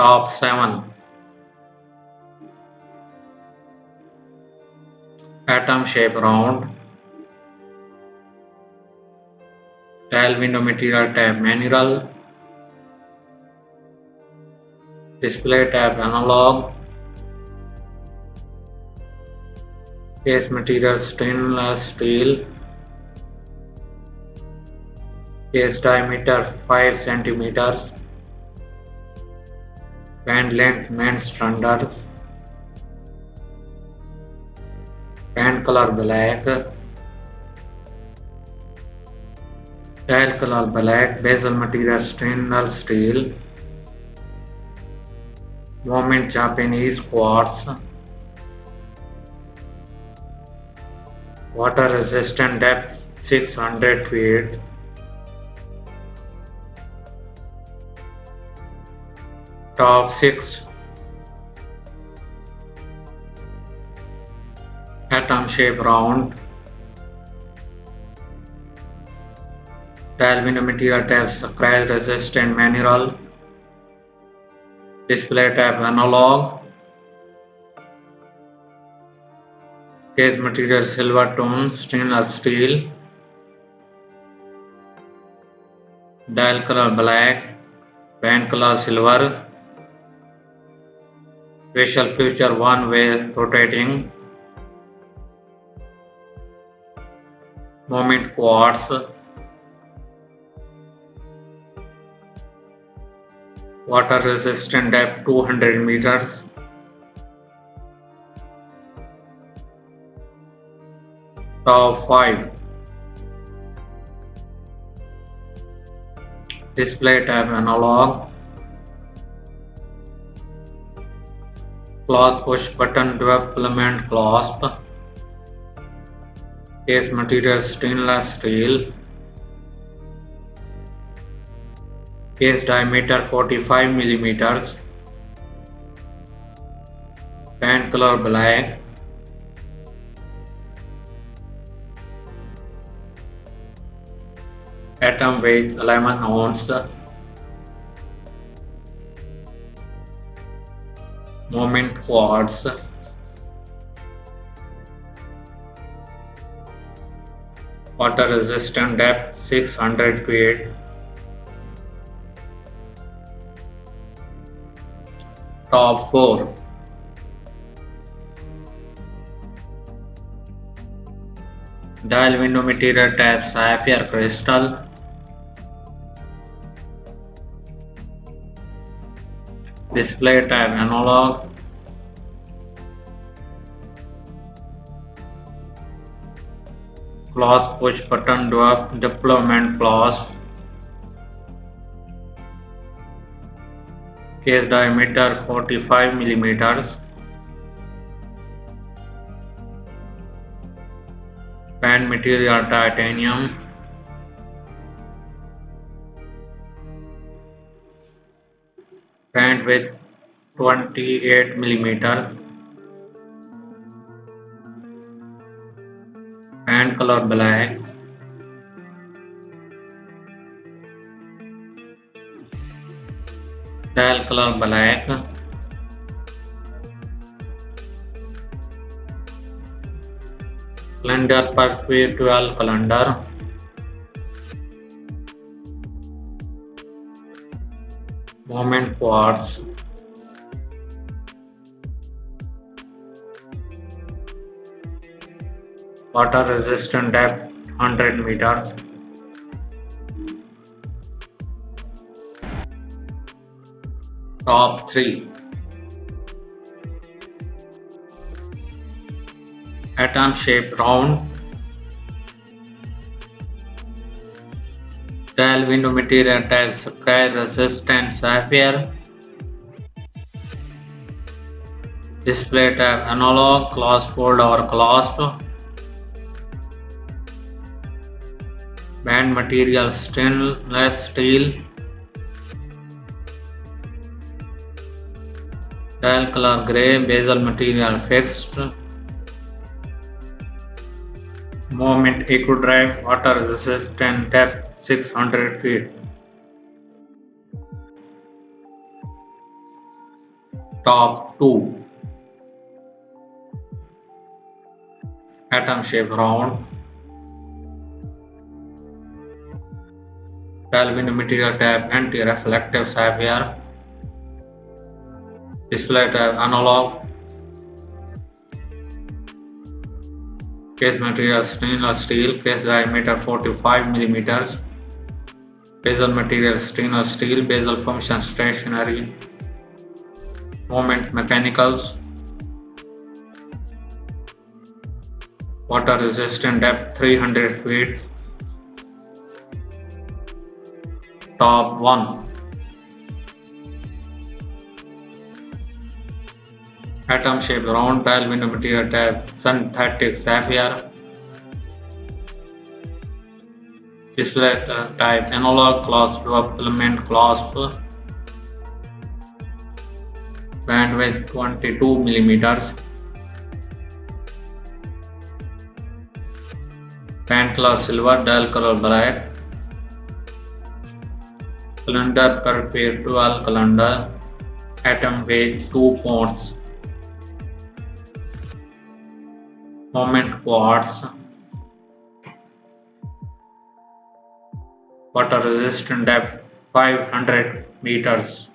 Top 7. Atom shape round. Tile window material tab manual. Display tab analog. Case material stainless steel. Case diameter 5 cm. Band length main standard. Band color black. Tile color black. Bezel material stainless steel. Moment Japanese quartz. Water resistant depth 600 feet. Top 6. Atom shape round. Tile window material tab scratch resistant manual. Display tab analog. Case material silver tone stainless steel. Dial color black. Band color silver. Special feature one way rotating. Moment quartz. Water resistant depth 200 meters. Top 5. Display tab analog. Clasp push button development clasp. Case material stainless steel. Case diameter 45 mm. Band color black. Atom weight 11 ounce. Moment quartz. Water resistant depth 600 feet. Top 4. Dial window material tab sapphire crystal. Display tab analog. Clasp push button deployment clasp. Case diameter 45 mm. Band material titanium. Band width 28 mm. Band color black. Dial color black. Calendar perpetual calendar. Moment quartz. Water resistant depth 100 meters. Top 3. Atom shape round. Tile window material tab scratch resistant sapphire. Display tab analog. Clasp fold over clasp. Band material stainless steel. Tile color grey. Bezel material fixed. Moment eco drive. Water resistant depth 600 feet. Top 2. Atom shape round. Galvin material type anti-reflective sapphire. Display type analog. Case material stainless steel. Case diameter 45 millimeters. Bezel material stainless steel. Bezel function stationary. Movement mechanicals. Water resistant depth 300 feet. Top 1. Atom shaped round dial window material type synthetic sapphire. Display type analog clasp filament clasp. Bandwidth 22 millimeters. Band class silver, dial color black. Cylinder per pair 12 cylinder. Atom weight 2 pounds. Moment quartz. Water resistant depth 500 meters.